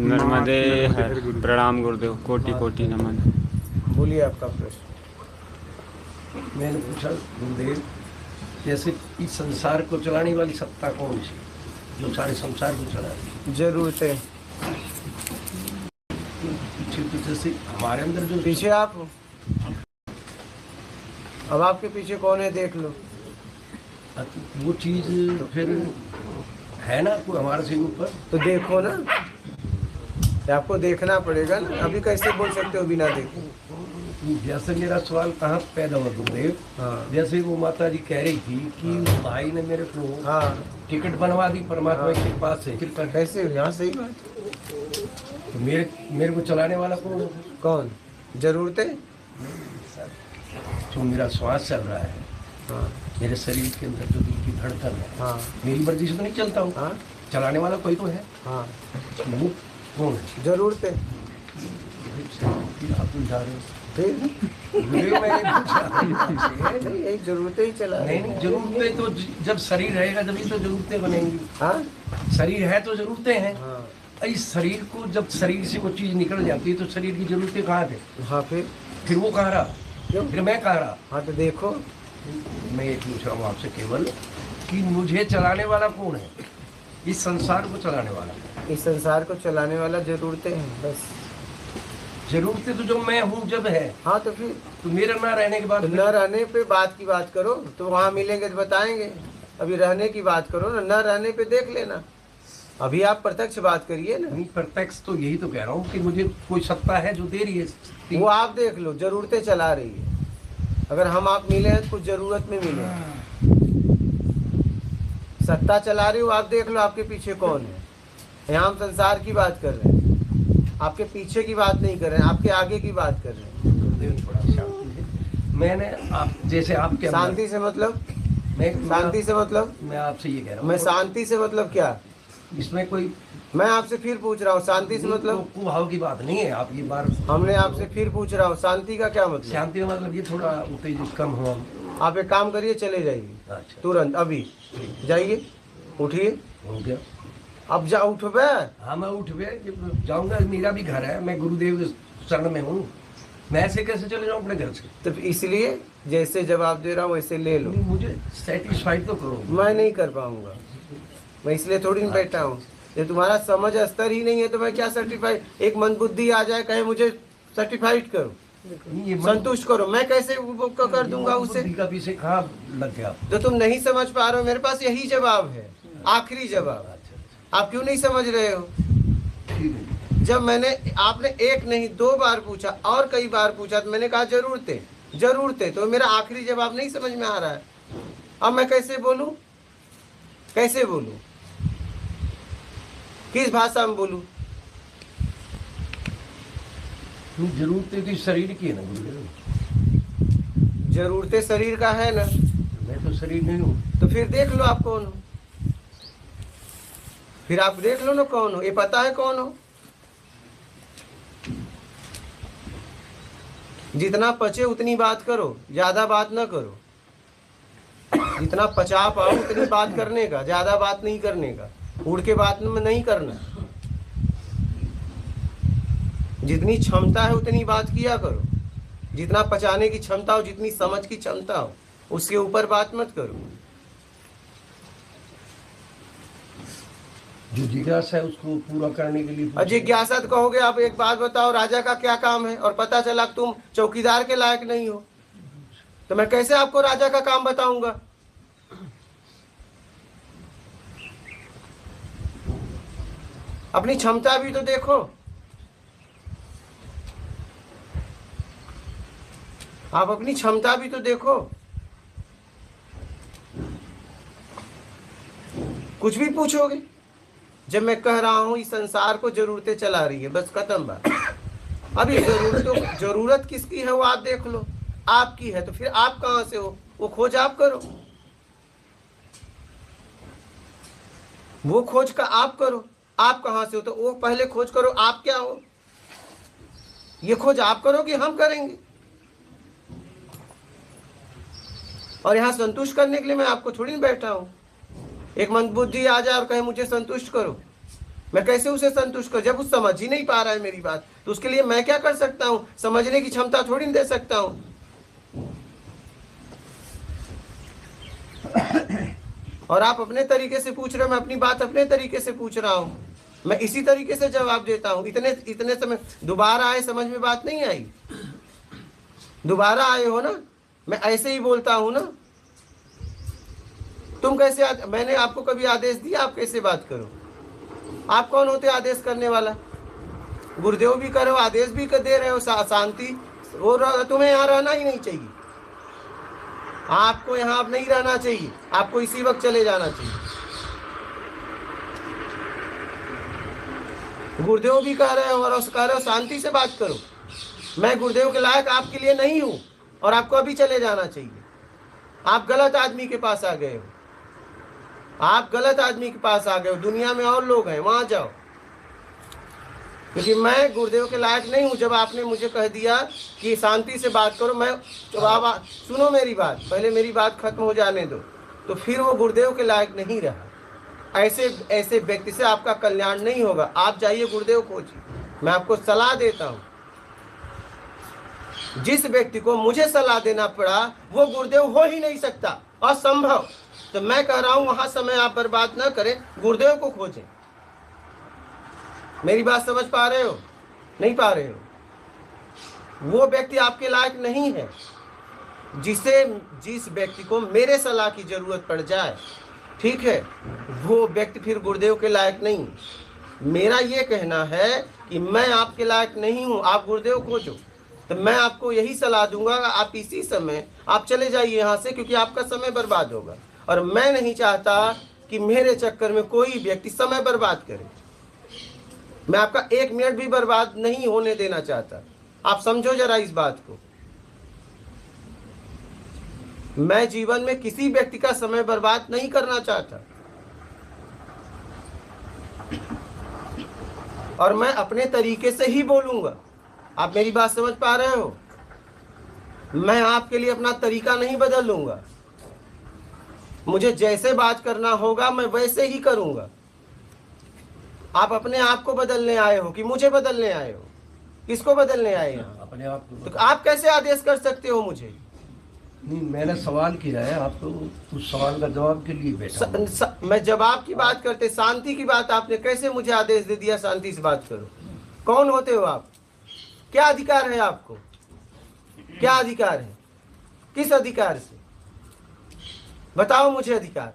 नर्मदे हर। प्रणाम गुरुदेव, कोटि कोटि नमन। बोलिए आपका प्रश्न। मैंने पूछा गुरुदेव, जैसे इस संसार को चलाने वाली सत्ता कौन सी, जो सारे संसार को चला रही है? जरूरतें। पीछे तो जैसे हमारे अंदर जो पीछे आप हो, अब आपके पीछे कौन है देख लो। वो चीज फिर है ना कोई हमारे से ऊपर, तो देखो ना, तो आपको देखना पड़ेगा ना। अभी कैसे बोल सकते हो बिना देखे? जैसे मेरा सवाल कहाँ पैदा हुआ गुरुदेव, हाँ जैसे वो माता जी कह रही थी कि उस भाई ने मेरे को हाँ टिकट बनवा दी परमात्मा के पास से, कृपा कैसे? यहाँ सही बात। तो मेरे को चलाने वाला कौन है? कौन? जरूरतें। जो मेरा श्वास चल रहा है, हाँ मेरे शरीर के अंदर जो दिल की धड़कन है, हाँ मेरी मर्जी से तो नहीं चलता हूँ, हाँ चलाने वाला कोई तो है। हाँ वो कौन है? जरूरतें। आप बुझा रहे हो? फिर गुरुदेव, मैंने पूछा नहीं, यही जरूरतें ही चला रहे नहीं, जरूरतें तो जब शरीर रहेगा जब तो जरूरतें बनेंगी। हाँ शरीर है तो जरूरतें हैं। हाँ इस शरीर को जब शरीर से वो चीज निकल जाती है तो शरीर की जरूरतें कहाँ थे? हाँ फिर वो कहाँ रहा? क्यों? फिर मैं कहाँ रहा? हाँ तो देखो। मैं ये पूछ रहा हूँ आपसे केवल कि मुझे चलाने वाला कौन है, इस संसार को चलाने वाला? इस संसार को चलाने वाला जरूरतें हैं बस। जरूरतें तो जो मैं हूँ जब है, हाँ तो फिर तो मेरा ना रहने के बाद तो न रहने पे बात की बात करो, तो वहाँ मिलेंगे तो बताएंगे। अभी रहने की बात करो ना, न रहने पे देख लेना। अभी आप प्रत्यक्ष बात करिए ना। नहीं, प्रत्यक्ष तो यही तो कह रहा हूँ कि मुझे कोई सत्ता है जो दे रही है। वो आप देख लो, जरूरतें चला रही है। अगर हम आप मिले हैं तो कुछ जरूरत में मिले हैं। सत्ता चला रही हो, आप देख लो आपके पीछे कौन है। यहाँ हम संसार की बात कर रहे हैं, आपके पीछे की बात नहीं कर रहे हैं, आपके आगे की बात कर रहे हैं। गुरुदेव थोड़ा शांति है। मैंने आप जैसे आपके अंदर- शांति से मतलब? मैं शांति से मतलब? मैं आपसे ये कह रहा हूँ, मैं शांति से मतलब क्या? इसमें कोई मैं आपसे फिर पूछ रहा हूँ, शांति से मतलब? कुभाव की बात नहीं है। आप ये बार हमने आपसे फिर पूछ रहा हूँ, शांति का क्या मतलब? शांति का मतलब ये थोड़ा उत्तेजित कम हुआ। आप एक काम करिए, चले जाइए अच्छा, तुरंत, अभी जाइए, उठिए। हो गया। अब जा, उठ बे। हाँ, मैं उठ गया जाऊंगा, मेरा भी घर है, मैं गुरुदेव के शरण में हूँ। मैं ऐसे कैसे चले जाऊँ अपने घर से? तो इसलिए जैसे जवाब दे रहा हूँ वैसे ले लो। नहीं, मुझे सेटिस्फाइड तो करो। मैं नहीं कर पाऊंगा, मैं इसलिए थोड़ी नहीं बैठा हूँ। ये तुम्हारा समझ स्तर ही नहीं है तो मैं क्या सर्टिफाइड? एक मंदबुद्धि आ जाए कहे मुझे सर्टिफाइड करो, नहीं, ये संतुष्ट करो, मैं कैसे वो कर दूंगा उसे? बुद्धि का पीछे कहाँ लग गया? जो तुम नहीं समझ पा रहे हो, मेरे पास यही जवाब है, आखिरी जवाब। अच्छा, आप क्यों नहीं समझ रहे हो? ठीक है। जब मैंने आपने एक नहीं 2 बार पूछा और कई बार पूछा तो मैंने कहा जरूरतें जरूरतें, तो मेरा आखिरी जवाब नहीं समझ में आ रहा है। अब मैं कैसे बोलूं? कैसे बोलूं? किस भाषा में बोलूं? जरूरतें तो शरीर की है ना गुरुदेव। जरूरतें शरीर का है ना, मैं तो शरीर नहीं हूँ। तो फिर देख लो आप कौन हो। फिर आप देख लो ना कौन हो, ये पता है कौन हो। जितना पचे उतनी बात करो, ज्यादा बात ना करो। जितना पचा पाओ उतनी बात करने का, ज्यादा बात नहीं करने का, उड़ के बात में नहीं करना। जितनी क्षमता है उतनी बात किया करो। जितना पचाने की क्षमता हो, जितनी समझ की क्षमता हो, उसके ऊपर बात मत करो। जो जिज्ञासा है उसको पूरा करने के लिए और जिज्ञासा तो कहोगे, आप एक बात बताओ, राजा का क्या काम है, और पता चला कि तुम चौकीदार के लायक नहीं हो, तो मैं कैसे आपको राजा का काम बताऊंगा? अपनी क्षमता भी तो देखो। आप अपनी क्षमता भी तो देखो। कुछ भी पूछोगे। जब मैं कह रहा हूं इस संसार को जरूरतें चला रही है, बस खत्म बात। अभी जरूरत किसकी है वो आप देख लो। आपकी है तो फिर आप कहां से हो, वो खोज आप करो। वो खोज का आप करो, आप कहां से हो तो वो पहले खोज करो, आप क्या हो। ये खोज आप करो कि हम करेंगे? और यहां संतुष्ट करने के लिए मैं आपको थोड़ी बैठा हूं। एक मंदबुद्धि आ जाए और कहे मुझे संतुष्ट करो, मैं कैसे उसे संतुष्ट करूं जब वो समझ ही नहीं पा रहा है मेरी बात? तो उसके लिए मैं क्या कर सकता हूं? समझने की क्षमता थोड़ी ना दे सकता हूं। और आप अपने तरीके से पूछ रहे हो, मैं अपनी बात अपने तरीके से पूछ रहा हूं, मैं इसी तरीके से जवाब देता हूं। इतने समय दोबारा आए, समझ में बात नहीं आई? दोबारा आए हो ना, मैं ऐसे ही बोलता हूं ना। तुम कैसे मैंने आपको कभी आदेश दिया आप कैसे बात करो? आप कौन होते आदेश करने वाला? गुरुदेव भी करो, आदेश भी कर दे रहे हो, शांति हो रहा, तुम्हें यहाँ रहना ही नहीं चाहिए। आपको यहाँ अब नहीं रहना चाहिए, आपको इसी वक्त चले जाना चाहिए। गुरुदेव भी कह रहे हो और कह रहे हो शांति से बात करो। मैं गुरुदेव के लायक आपके लिए नहीं हूं और आपको अभी चले जाना चाहिए। आप गलत आदमी के पास आ गए हो, आप गलत आदमी के पास आ गए हो। दुनिया में और लोग हैं, वहां जाओ, क्योंकि मैं गुरुदेव के लायक नहीं हूं। जब आपने मुझे कह दिया कि शांति से बात करो, मैं तो आप सुनो मेरी बात, पहले मेरी बात खत्म हो जाने दो। तो फिर वो गुरुदेव के लायक नहीं रहा। ऐसे व्यक्ति से आपका कल्याण नहीं होगा। आप जाइए गुरुदेव खोजिए। मैं आपको सलाह देता हूं, जिस व्यक्ति को मुझे सलाह देना पड़ा वो गुरुदेव हो ही नहीं सकता, असंभव। तो मैं कह रहा हूं वहां समय आप बर्बाद ना करें, गुरुदेव को खोजें। मेरी बात समझ पा रहे हो? नहीं पा रहे हो? वो व्यक्ति आपके लायक नहीं है। जिस व्यक्ति को मेरे सलाह की जरूरत पड़ जाए, ठीक है, वो व्यक्ति फिर गुरुदेव के लायक नहीं। मेरा ये कहना है कि मैं आपके लायक नहीं हूं, आप गुरुदेव खोजो। तो मैं आपको यही सलाह दूंगा, आप इसी समय आप चले जाइए यहाँ से, क्योंकि आपका समय बर्बाद होगा। और मैं नहीं चाहता कि मेरे चक्कर में कोई व्यक्ति समय बर्बाद करे। मैं आपका 1 मिनट भी बर्बाद नहीं होने देना चाहता। आप समझो जरा इस बात को। मैं जीवन में किसी व्यक्ति का समय बर्बाद नहीं करना चाहता, और मैं अपने तरीके से ही बोलूंगा। आप मेरी बात समझ पा रहे हो? मैं आपके लिए अपना तरीका नहीं बदल लूंगा। मुझे जैसे बात करना होगा मैं वैसे ही करूंगा। आप अपने आप को बदलने आए हो कि मुझे बदलने आए हो? किसको बदलने आए हैं? अपने आप को। तो आप कैसे आदेश कर सकते हो मुझे? नहीं, मैंने सवाल किया है, आप तो उस सवाल का जवाब के लिए बैठा। मैं जवाब की बात करते, शांति की बात आपने कैसे मुझे आदेश दे दिया शांति से बात करो? कौन होते हो आप? क्या अधिकार है आपको? क्या अधिकार है? किस अधिकार से? बताओ मुझे अधिकार।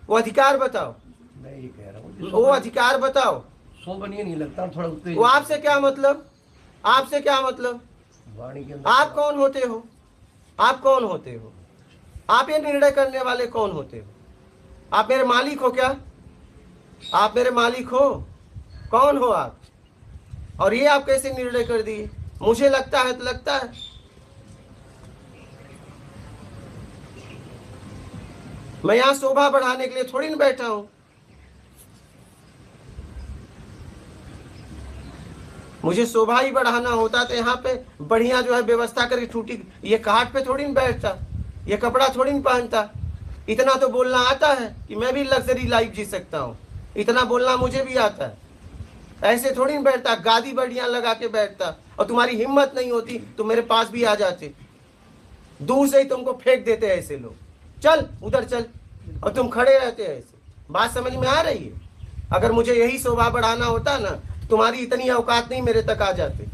वो अधिकार बताओ। मैं ये कह रहा हूँ वो अधिकार बताओ। सो बनिए नहीं लगता थोड़ा उत्तेजित। वो आपसे क्या मतलब? आपसे क्या मतलब? वाणी के अंदर आप कौन होते हो? आप कौन होते हो? आप ये निर्णय करने वाले कौन होते हो? आप मेरे मालिक हो क्या? आप मेरे मालिक हो? कौन हो आप? और ये आप कैसे निर्णय कर दिए? मुझे लगता है तो लगता है। मैं यहां शोभा बढ़ाने के लिए थोड़ी ना बैठा हूं। मुझे शोभा ही बढ़ाना होता तो यहाँ पे बढ़िया जो है व्यवस्था करके टूटी ये काट पे थोड़ी ना बैठता, ये कपड़ा थोड़ी ना पहनता। इतना तो बोलना आता है कि मैं भी लग्जरी लाइफ जी सकता हूँ। इतना बोलना मुझे भी आता है। ऐसे थोड़ी ना बैठता, गादी बढ़िया लगा के बैठता। और तुम्हारी हिम्मत नहीं होती तो मेरे पास भी आ जाते, दूर से ही तुमको फेंक देते ऐसे लोग, चल उधर चल, और तुम खड़े रहते ऐसे। बात समझ में आ रही है? अगर मुझे यही शोभा बढ़ाना होता ना, तुम्हारी इतनी औकात नहीं मेरे तक आ जाते।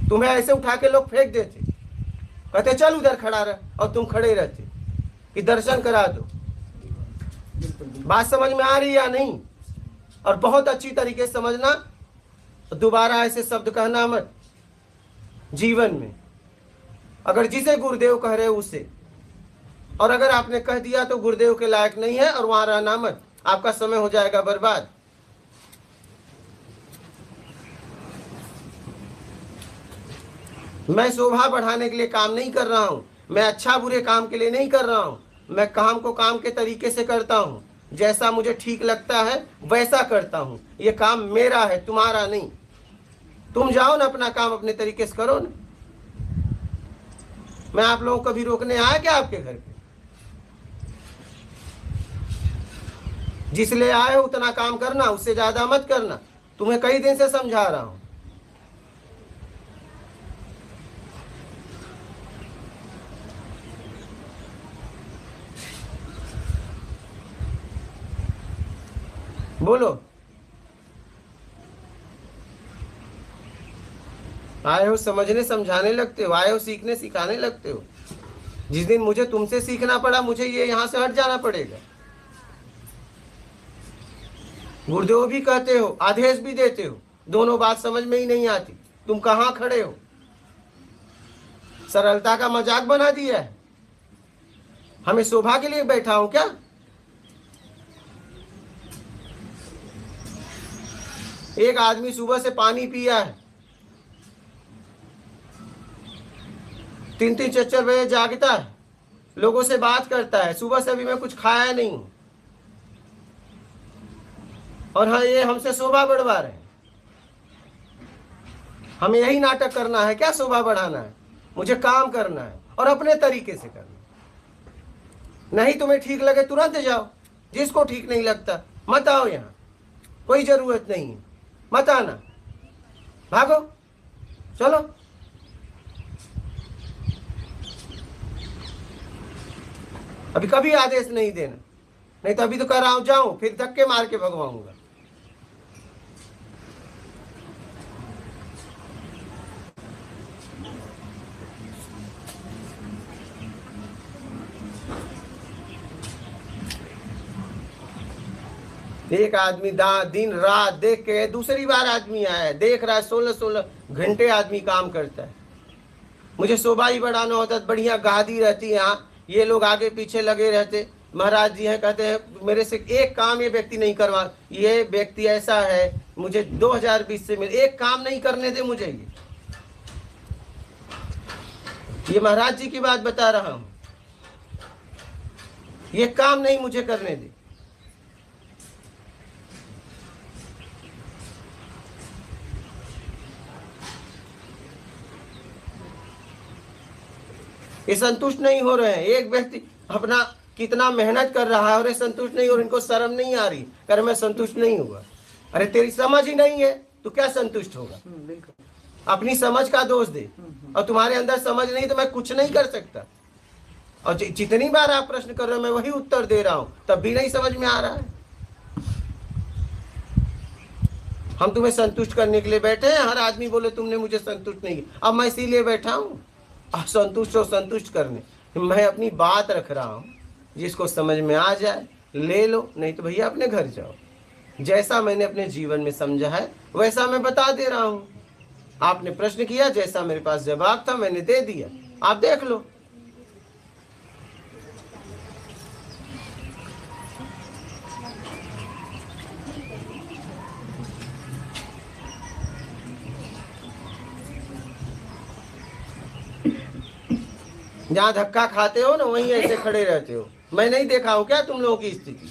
तुम्हें ऐसे उठा के लोग फेंक देते, कहते चल उधर खड़ा रह, और तुम खड़े रहते कि दर्शन करा दो। बात समझ में आ रही या नहीं? और बहुत अच्छी तरीके से समझना, दोबारा ऐसे शब्द कहना मत जीवन में। अगर जिसे गुरुदेव कह रहे उसे, और अगर आपने कह दिया तो गुरुदेव के लायक नहीं है, और वहां रहना मत, आपका समय हो जाएगा बर्बाद। मैं शोभा बढ़ाने के लिए काम नहीं कर रहा हूं, मैं अच्छा बुरे काम के लिए नहीं कर रहा हूं। मैं काम को काम के तरीके से करता हूं, जैसा मुझे ठीक लगता है वैसा करता हूं। ये काम मेरा है, तुम्हारा नहीं। तुम जाओ ना अपना काम अपने तरीके से करो ना। मैं आप लोगों को कभी रोकने आया क्या आपके घर पे? जिस लिए आए हो उतना काम करना, उससे ज्यादा मत करना। तुम्हें कई दिन से समझा रहा हूं। बोलो, आए हो समझने समझाने लगते हो, आए हो सीखने सिखाने लगते हो। जिस दिन मुझे तुमसे सीखना पड़ा, मुझे ये यहां से हट जाना पड़ेगा। गुरुदेव भी कहते हो, आदेश भी देते हो, दोनों बात समझ में ही नहीं आती। तुम कहां खड़े हो? सरलता का मजाक बना दिया है। हमें शोभा के लिए बैठा हूं क्या? एक आदमी सुबह से पानी पिया है, 3-3 4-4 बजे जागता है, लोगों से बात करता है, सुबह से अभी मैं कुछ खाया नहीं हूं, और हाँ ये हमसे शोभा बढ़वा रहे हैं। हमें यही नाटक करना है क्या? शोभा बढ़ाना है? मुझे काम करना है और अपने तरीके से करना। नहीं तुम्हें ठीक लगे तुरंत जाओ, जिसको ठीक नहीं लगता मत आओ, यहाँ कोई जरूरत नहीं है, मत आना, भागो, चलो। अभी कभी आदेश नहीं देना, नहीं तो अभी तो कह रहा हूं जाऊं, फिर धक्के मार के भगवाऊंगा। एक आदमी दिन रात देख के, दूसरी बार आदमी आया है, देख रहा है 16-16 घंटे आदमी काम करता है। मुझे शोभा ही बढ़ाना होता है, बढ़िया गादी रहती है, यहाँ ये लोग आगे पीछे लगे रहते। महाराज जी हैं, कहते हैं मेरे से एक काम ये व्यक्ति नहीं करवा, ये व्यक्ति ऐसा है, मुझे 2020 से मिले, एक काम नहीं करने दे मुझे। ये महाराज जी की बात बता रहा हूं, ये काम नहीं मुझे करने दे। ये संतुष्ट नहीं हो रहे हैं। एक व्यक्ति अपना कितना मेहनत कर रहा है और ये संतुष्ट नहीं, और इनको शर्म नहीं आ रही, कर मैं संतुष्ट नहीं हुआ। अरे तेरी समझ ही नहीं है, तू क्या संतुष्ट होगा? अपनी समझ का दोष दे, और तुम्हारे अंदर समझ नहीं तो मैं कुछ नहीं कर सकता। और जितनी बार आप प्रश्न कर रहे हो मैं वही उत्तर दे रहा हूं, तब भी नहीं समझ में आ रहा है। हम तुम्हें संतुष्ट करने के लिए बैठे हैं, हर आदमी बोले तुमने मुझे संतुष्ट नहीं किया, अब मैं इसीलिए बैठा हूँ असंतुष्ट और संतुष्ट करने। मैं अपनी बात रख रहा हूं, जिसको समझ में आ जाए ले लो, नहीं तो भैया अपने घर जाओ। जैसा मैंने अपने जीवन में समझा है वैसा मैं बता दे रहा हूं। आपने प्रश्न किया, जैसा मेरे पास जवाब था मैंने दे दिया, आप देख लो। जहाँ धक्का खाते हो ना वहीं ऐसे खड़े रहते हो। मैं नहीं देखा हूं क्या तुम लोगों की स्थिति?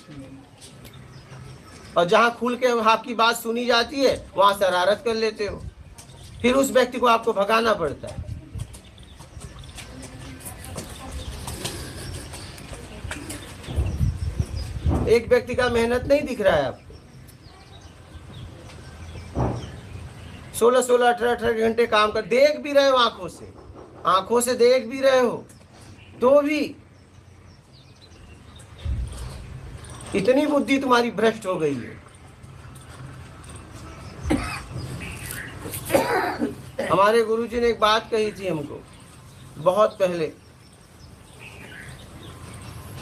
और जहाँ खुल के आपकी बात सुनी जाती है वहां शरारत कर लेते हो, फिर उस व्यक्ति को आपको भगाना पड़ता है। एक व्यक्ति का मेहनत नहीं दिख रहा है आपको, 16-16 18-18 घंटे काम कर, देख भी रहे हो आंखों से देख भी रहे हो, तो भी इतनी बुद्धि तुम्हारी भ्रष्ट हो गई है। हमारे गुरुजी ने एक बात कही थी हमको बहुत पहले,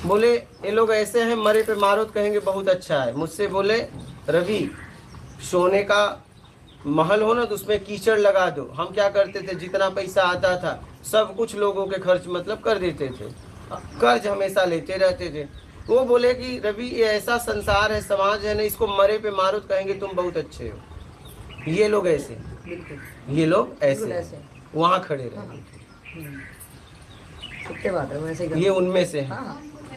बोले ये लोग ऐसे हैं, मरे पे मारो तो कहेंगे बहुत अच्छा है। मुझसे बोले रवि, सोने का महल हो ना तो उसमें कीचड़ लगा दो। हम क्या करते थे, जितना पैसा आता था सब कुछ लोगों के खर्च मतलब कर देते थे, कर्ज हमेशा लेते रहते थे। वो बोले कि रवि ये ऐसा संसार है, समाज है ना, इसको मरे पे मारो तो कहेंगे तुम बहुत अच्छे हो। ये लोग ऐसे, ये लोग ऐसे वहाँ खड़े रहे, ये उनमें से है।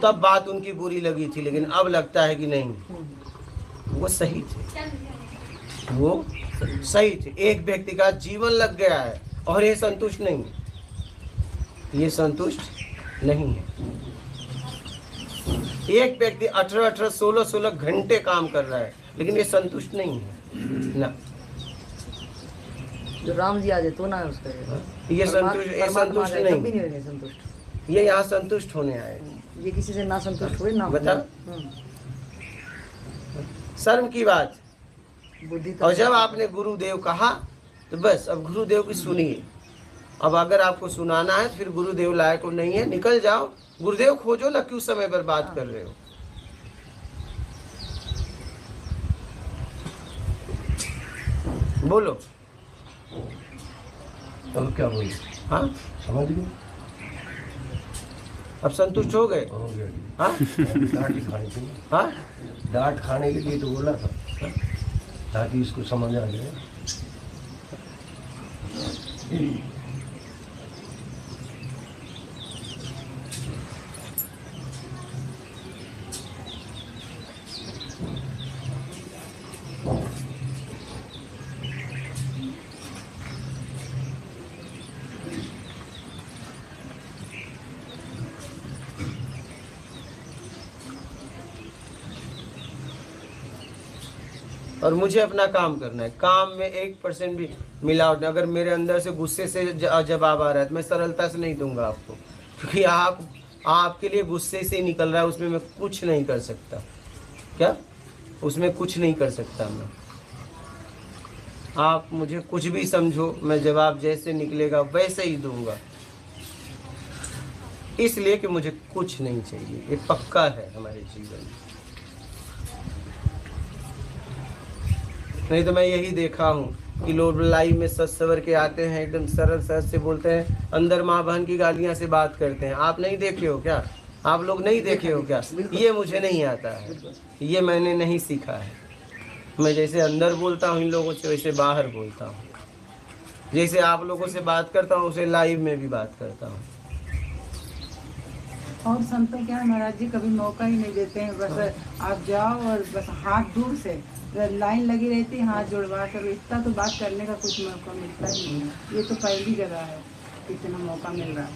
तब बात उनकी बुरी लगी थी, लेकिन अब लगता है कि नहीं, वो सही थे, वो सही थे। एक व्यक्ति का जीवन लग गया है और ये संतुष्ट नहीं है, ये संतुष्ट नहीं है। एक व्यक्ति 18-18, 16-16 घंटे काम कर रहा है, लेकिन ये संतुष्ट नहीं है ना। जो राम जी आ जाए तो ना उसका ये संतुष्ट नहीं, भी नहीं होंगे संतुष्ट। ये यहाँ संतुष्ट होने आए। ये किसी से ना संतुष्ट हुए ना बता शर्म की बात। बुद्धि तो और जब आपने गुरुदेव कहा तो बस अब गुरुदेव की सुनिए। अब अगर आपको सुनाना है फिर गुरुदेव लायक को नहीं है, निकल जाओ, गुरुदेव खोजो ना, क्यों समय बर्बाद कर रहे हो। बोलो अब क्या बोले? हाँ समझ गए? अब संतुष्ट हो गए? हो गया। हाँ डांट ही खाने के लिए, हाँ डांट खाने के लिए तो बोला था, ताकि इसको समझ आ जाए। और मुझे अपना काम करना है, काम में 1% भी मिलावट नहीं। अगर मेरे अंदर से गुस्से से जवाब आ रहा है तो मैं सरलता से नहीं दूंगा आपको, क्योंकि आपके लिए गुस्से से निकल रहा है, उसमें मैं कुछ नहीं कर सकता। क्या उसमें कुछ नहीं कर सकता मैं। आप मुझे कुछ भी समझो, मैं जवाब जैसे निकलेगा वैसे ही दूंगा, इसलिए कि मुझे कुछ नहीं चाहिए। ये पक्का है हमारे जीवन में। नहीं तो मैं यही देखा हूँ कि लोग लाइव में सच सवर के आते हैं, एकदम सरल सहज से बोलते हैं, अंदर माँ बहन की गालियाँ से बात करते हैं। आप नहीं देखे हो क्या? आप लोग नहीं देखे हो क्या? ये मुझे नहीं आता है, ये मैंने नहीं सीखा है। मैं जैसे अंदर बोलता हूँ इन लोगों से, वैसे बाहर बोलता हूँ। जैसे आप लोगों से बात करता हूँ उसे लाइव में भी बात करता हूँ। और संतों क्या महाराज जी कभी मौका ही नहीं देते हैं। बस आप जाओ और बस हाथ दूर से लाइन लगी रहती है, हाथ जुड़वा कर, इतना तो बात करने का कुछ मौका मिलता ही नहीं है। ये तो पहली जगह है इतना मौका मिल रहा है,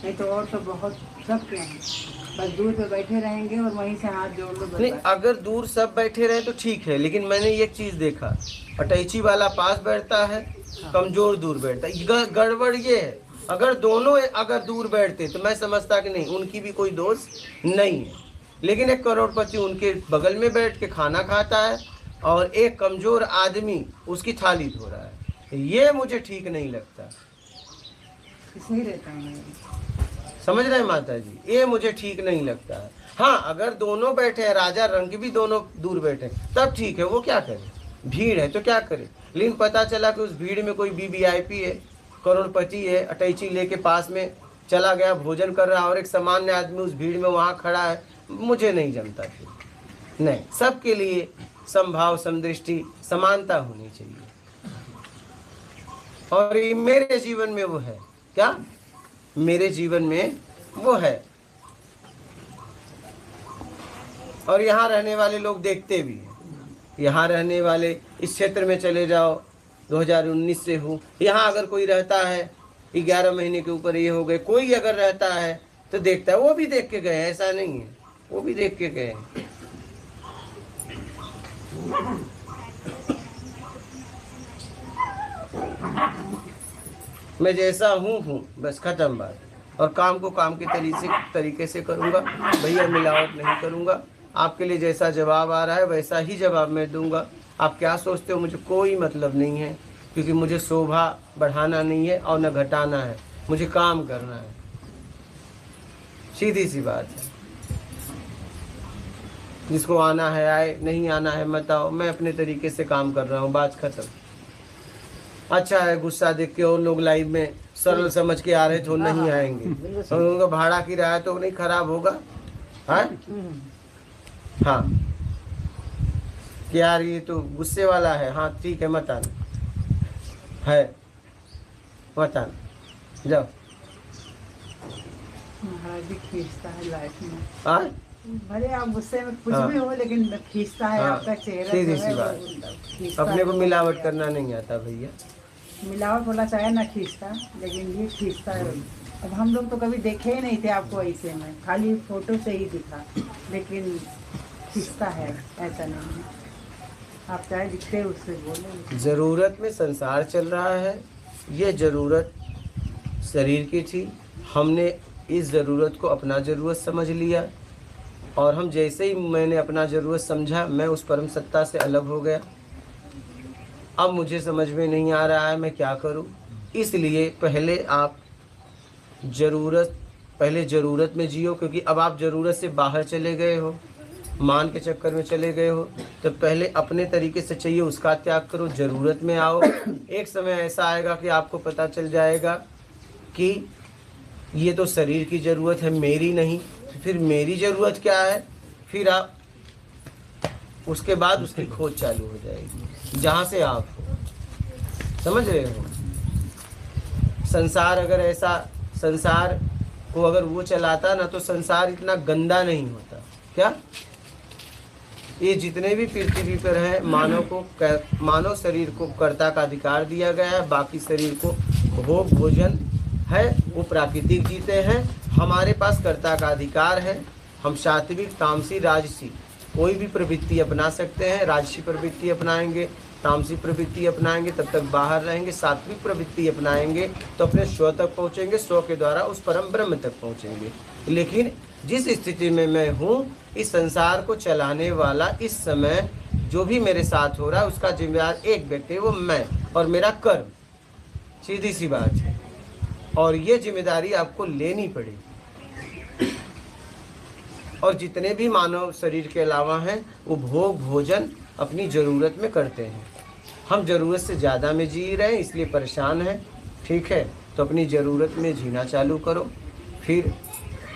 नहीं तो और तो बहुत सब के हैं। बस दूर पे बैठे रहेंगे और वहीं से हाथ जोड़ लो। नहीं, अगर दूर सब बैठे रहे तो ठीक है, लेकिन मैंने एक चीज देखा, अटैची वाला पास बैठता है, कमजोर दूर बैठता है। गड़बड़ ये है, अगर दोनों अगर दूर बैठते तो मैं समझता कि नहीं, उनकी भी कोई दोष नहीं है। लेकिन एक करोड़पति उनके बगल में बैठ के खाना खाता है और एक कमजोर आदमी उसकी थाली धो रहा है। ये मुझे ठीक नहीं लगता। सही रहता है, समझ रहे हैं माता जी? ये मुझे ठीक नहीं लगता है। हाँ, अगर दोनों बैठे हैं, राजा रंग भी दोनों दूर बैठे, तब ठीक है। वो क्या करे, भीड़ है तो क्या करे। लेकिन पता चला कि उस भीड़ में कोई वीवीआईपी है, करोड़पति है, अटैची लेके पास में चला गया, भोजन कर रहा है, और एक सामान्य आदमी उस भीड़ में वहाँ खड़ा है, मुझे नहीं जमता। फिर नहीं, सबके लिए समभाव समदृष्टि समानता होनी चाहिए। और ये मेरे जीवन में वो है। क्या मेरे जीवन में वो है। और यहाँ रहने वाले लोग देखते भी हैं। यहाँ रहने वाले, इस क्षेत्र में चले जाओ, 2019 से हूँ यहाँ। अगर कोई रहता है 11 महीने के ऊपर ये हो गए, कोई अगर रहता है तो देखता है। वो भी देख के गए, ऐसा नहीं है, वो भी देख के गए। मैं जैसा हूँ बस, खत्म बात। और काम को काम के तरीके से करूँगा भैया, मिलावट नहीं करूँगा। आपके लिए जैसा जवाब आ रहा है वैसा ही जवाब मैं दूंगा। आप क्या सोचते हो मुझे कोई मतलब नहीं है, क्योंकि मुझे शोभा बढ़ाना नहीं है और न घटाना है, मुझे काम करना है। सीधी सी बात है। जिसको आना है आए, नहीं आना है मत आओ। मैं अपने तरीके से काम कर रहा हूँ, बात खत्म। अच्छा है, गुस्सा देख के और लोग लाइव में सरल समझ के आ रहे तो नहीं आएंगे, तो उनका भाड़ा किराया तो नहीं खराब होगा। हाँ कि यार ये तो गुस्से वाला है, हाँ ठीक है मत आना है, मत आना, जाओ। महाराज जी खींचता है लाइफ में। हाँ भले आप गुस्से में कुछ भी हो, लेकिन खींचता है आपका चेहरा। सीधी सी बात। अपने को मिलावट करना नहीं आता भैया। मिलावट बोला चाहे ना खींचता, लेकिन ये खींचता है। अब हम लोग तो कभी देखे ही नहीं थे आपको ऐसे में, खाली फोटो से ही दिखा, लेकिन किसका है ऐसा नहीं है। आप चाहे दिखते उससे बोले। ज़रूरत में संसार चल रहा है, ये ज़रूरत शरीर की थी, हमने इस ज़रूरत को अपना ज़रूरत समझ लिया, और हम जैसे ही मैंने अपना ज़रूरत समझा, मैं उस परम सत्ता से अलग हो गया। अब मुझे समझ में नहीं आ रहा है मैं क्या करूं। इसलिए पहले आप ज़रूरत में जियो, क्योंकि अब आप ज़रूरत से बाहर चले गए हो, मान के चक्कर में चले गए हो, तो पहले अपने तरीके से चाहिए उसका त्याग करो, ज़रूरत में आओ। एक समय ऐसा आएगा कि आपको पता चल जाएगा कि ये तो शरीर की ज़रूरत है, मेरी नहीं। फिर मेरी ज़रूरत क्या है, फिर आप उसके बाद उसकी खोज चालू हो जाएगी जहाँ से आप हो। समझ रहे हो? संसार को अगर वो चलाता ना, तो संसार इतना गंदा नहीं होता। क्या ये जितने भी पृथ्वी पर हैं, मानव शरीर को कर्ता का अधिकार दिया गया है, बाकी शरीर को भोग भोजन है, वो प्राकृतिक जीते हैं। हमारे पास कर्ता का अधिकार है, हम सात्विक तामसी राजसी कोई भी प्रवृत्ति अपना सकते हैं। राजसी प्रवृत्ति अपनाएंगे, तामसी प्रवृत्ति अपनाएंगे, तब तक बाहर रहेंगे। सात्विक प्रवृत्ति अपनाएंगे तो अपने स्व तक पहुँचेंगे, स्व के द्वारा उस परम ब्रह्म तक पहुँचेंगे। लेकिन जिस स्थिति में मैं हूँ, इस संसार को चलाने वाला इस समय जो भी मेरे साथ हो रहा है, उसका जिम्मेदार एक व्यक्ति है, वो मैं और मेरा कर्म। सीधी सी बात है, और ये जिम्मेदारी आपको लेनी पड़ेगी। और जितने भी मानव शरीर के अलावा हैं, वो भोग भोजन अपनी ज़रूरत में करते हैं। हम ज़रूरत से ज़्यादा में जी रहे हैं, इसलिए परेशान हैं। ठीक है, तो अपनी ज़रूरत में जीना चालू करो, फिर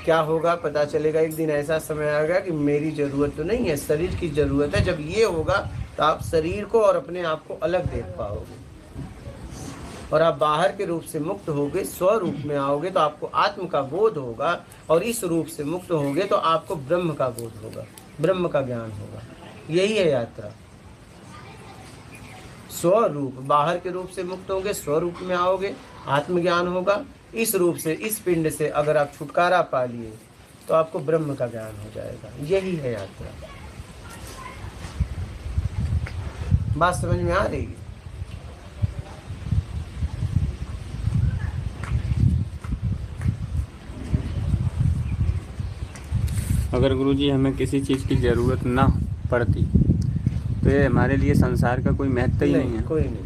क्या होगा पता चलेगा। एक दिन ऐसा समय आएगा कि मेरी ज़रूरत तो नहीं है, शरीर की ज़रूरत है। जब ये होगा तो आप शरीर को और अपने आप को अलग देख पाओगे, और आप बाहर के रूप से मुक्त होगे, स्वरूप में आओगे तो आपको आत्म का बोध होगा, और इस रूप से मुक्त होगे तो आपको ब्रह्म का बोध होगा, ब्रह्म का ज्ञान होगा। यही है यात्रा। स्वरूप, बाहर के रूप से मुक्त होगे, स्वरूप में आओगे, आत्मज्ञान होगा। इस रूप से, इस पिंड से अगर आप छुटकारा पा लिए तो आपको ब्रह्म का ज्ञान हो जाएगा। यही है यात्रा। बात समझ में आ रही है? अगर गुरुजी हमें किसी चीज़ की ज़रूरत ना पड़ती तो ये हमारे लिए संसार का कोई महत्व ही नहीं है। कोई नहीं।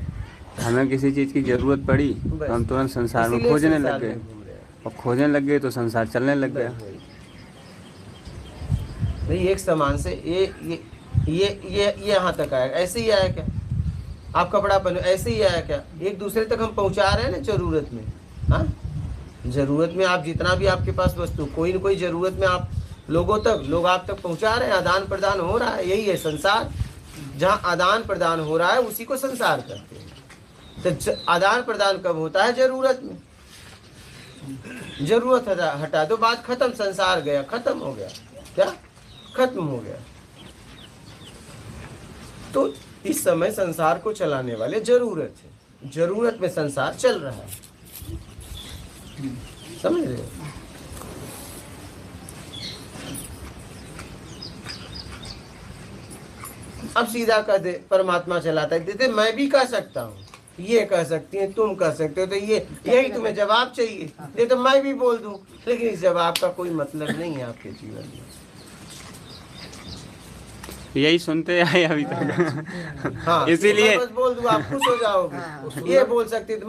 हमें किसी चीज़ की ज़रूरत पड़ी तो हम तुरंत संसार में खोजने लग गए, और खोजने लग गए तो संसार चलने लग गया। नहीं, एक समान से ये यहाँ तक आया, ऐसे ही आया क्या? आप कपड़ा पहनो, ऐसे ही आया क्या? एक दूसरे तक हम पहुँचा रहे हैं ना ज़रूरत में। हाँ, ज़रूरत में आप जितना भी आपके पास वस्तु, कोई न कोई ज़रूरत में आप लोग आप तक पहुंचा रहे हैं। आदान प्रदान हो रहा है, यही है संसार। जहां आदान प्रदान हो रहा है उसी को संसार कहते हैं। तो आदान प्रदान कब होता है? जरूरत में। जरूरत हटा दो, बात खत्म, संसार गया, खत्म हो गया। क्या खत्म हो गया? तो इस समय संसार को चलाने वाले जरूरत है, जरूरत में संसार चल रहा है। समझ रहे हो? अब सीधा कह दे परमात्मा चलाता है, देते मैं भी कह सकता हूँ, ये कह सकती है, तुम कह सकते हो, तो यही तुम्हें जवाब चाहिए। ये तो मैं भी बोल दूं, लेकिन इस जवाब का कोई मतलब नहीं है आपके जीवन में। यही सुनते आए अभी तक। हाँ, इसीलिए बस बोल दूं, आप खुश हो जाओगे। ये बोल सकती है,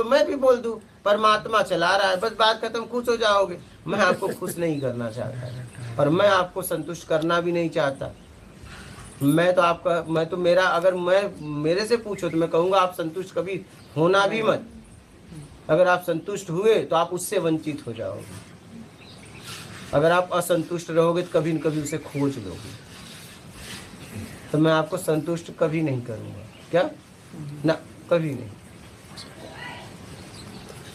मैं भी बोल दूं परमात्मा चला रहा है, बस बात खत्म, खुश हो जाओगे। मैं आपको खुश नहीं करना चाहता, और मैं आपको संतुष्ट करना भी नहीं चाहता। मैं तो मेरा, अगर मेरे से पूछो तो मैं कहूँगा आप संतुष्ट कभी होना भी मत। अगर आप संतुष्ट हुए तो आप उससे वंचित हो जाओगे। अगर आप असंतुष्ट रहोगे तो कभी न कभी उसे खोज लोगे। तो मैं आपको संतुष्ट कभी नहीं करूँगा। क्या ना, कभी नहीं।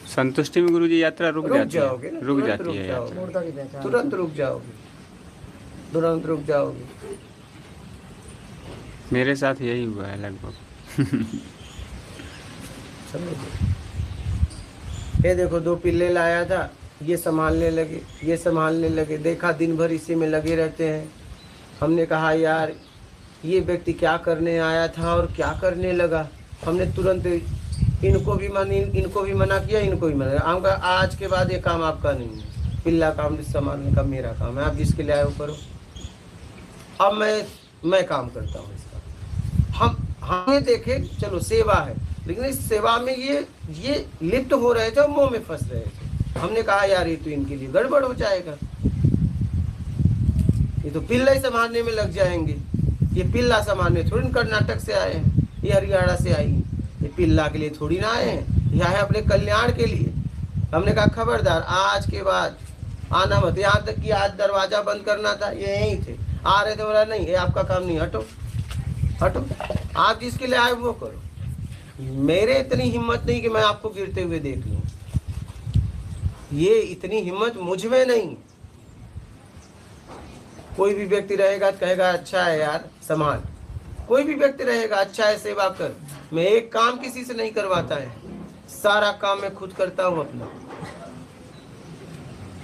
संतुष्टि में गुरुजी यात्रा रुक जाती जाओगे है, ना, रुक जाती है यात्रा। मुर्दा की पहचान। तुरंत रुक जाओगे, तुरंत रुक जाओगे। मेरे साथ यही हुआ है लगभग। ये देखो, 2 पिल्ले लाया था, ये संभालने लगे, ये संभालने लगे, देखा दिन भर इसी में लगे रहते हैं। हमने कहा यार ये व्यक्ति क्या करने आया था और क्या करने लगा। हमने तुरंत इनको भी मना किया, इनको भी मना। हम कहा आज के बाद ये काम आपका नहीं है, पिल्ला काम संभालने का मेरा काम है, आप जिसके लिए आए हो करो। अब मैं काम करता हूँ इसका। हमने देखे चलो सेवा है, लेकिन इस सेवा में ये लिप्त हो रहे थे और मुंह में फंस रहे थे। हमने कहा यार ये तो इनके लिए गड़बड़ हो जाएगा, ये तो पिल्ला ही संभालने में लग जाएंगे। ये पिल्ला संभालने थोड़ी कर्नाटक से आए हैं, ये हरियाणा से आई, ये पिल्ला के लिए थोड़ी ना आए हैं, ये आए अपने कल्याण के लिए। हमने कहा खबरदार आज के बाद आना मत। यहाँ तक कि आज दरवाजा बंद करना था, ये यहीं थे, आ रहे थे, बोला नहीं ये आपका काम नहीं, हटो हटो, आप जिसके लिए आए वो करो। मेरे इतनी हिम्मत नहीं कि मैं आपको गिरते हुए देख लूं, ये इतनी हिम्मत मुझ में नहीं। कोई भी व्यक्ति रहेगा कहेगा अच्छा है यार संभाल, कोई भी व्यक्ति रहेगा अच्छा है सेवा कर। मैं एक काम किसी से नहीं करवाता है, सारा काम मैं खुद करता हूँ अपना।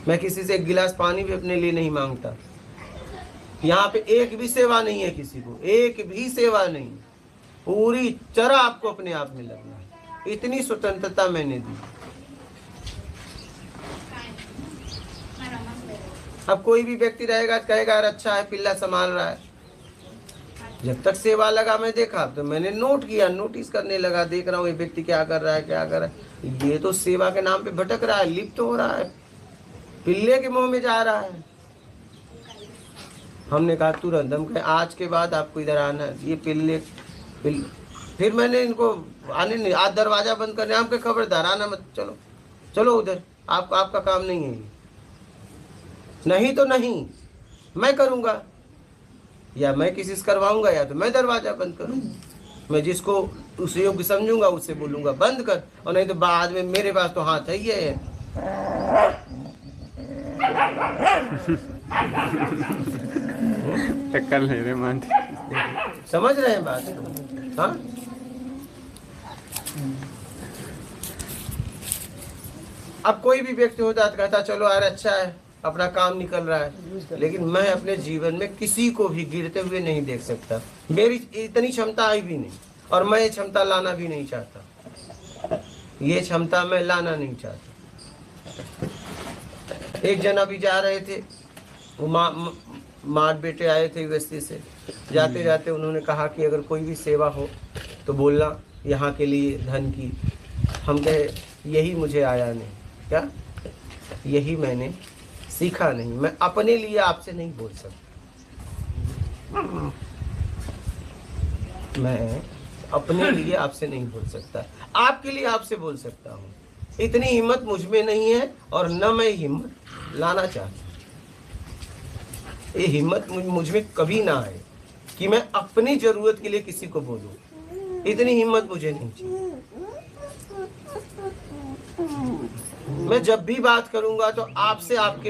मैं किसी से एक गिलास पानी भी अपने लिए नहीं मांगता। यहाँ पे एक भी सेवा नहीं है, किसी को एक भी सेवा नहीं, पूरी तरह आपको अपने आप में लगना है, इतनी स्वतंत्रता मैंने दी। अब कोई भी व्यक्ति रहेगा कहेगा यार अच्छा है पिल्ला संभाल रहा है। जब तक सेवा लगा मैं देखा तो मैंने नोट किया, नोटिस करने लगा, देख रहा हूँ ये व्यक्ति क्या कर रहा है, क्या कर रहा है। ये तो सेवा के नाम पे भटक रहा है, लिप्त हो रहा है, पिल्ले के मुंह में जा रहा है। हमने कहा तुरंत, हम कहे आज के बाद आपको इधर आना है, ये पिल्ले फिर मैंने इनको आने नहीं, आज दरवाजा बंद करने, हम कहे खबरदार आना मत, चलो चलो उधर, आपका काम नहीं है। नहीं तो नहीं, मैं करूँगा, या मैं किसी से करवाऊंगा या तो मैं दरवाजा बंद करूँगा। मैं जिसको उस योग्य समझूंगा उससे बोलूंगा बंद कर, और नहीं तो बाद में मेरे पास तो हाथ है ही है। टक्कर ले रहे मान, समझ रहे हैं बात? हाँ, अब कोई भी व्यक्ति होता है कहता चलो यार अच्छा है अपना काम निकल रहा है, लेकिन मैं अपने जीवन में किसी को भी गिरते हुए नहीं देख सकता। मेरी इतनी क्षमता आई भी नहीं, और मैं ये क्षमता लाना भी नहीं चाहता, ये क्षमता मैं लाना नहीं चाहता। एक जन अभी जा रहे थे, वो माँ बेटे आए थे यूएसए से, जाते जाते उन्होंने कहा कि अगर कोई भी सेवा हो तो बोलना यहाँ के लिए धन की। हम कहे यही मुझे आया नहीं, क्या यही मैंने सीखा नहीं, मैं अपने लिए आपसे नहीं बोल सकता, मैं अपने लिए आपसे नहीं बोल सकता, आपके लिए आपसे बोल सकता हूँ। इतनी हिम्मत मुझ में नहीं है और न मैं हिम्मत लाना चाहता। ये हिम्मत मुझ में कभी ना आए कि मैं अपनी जरूरत के लिए किसी को बोलूं, इतनी हिम्मत मुझे नहीं चाहिए। मैं जब भी बात करूंगा तो आपसे आपके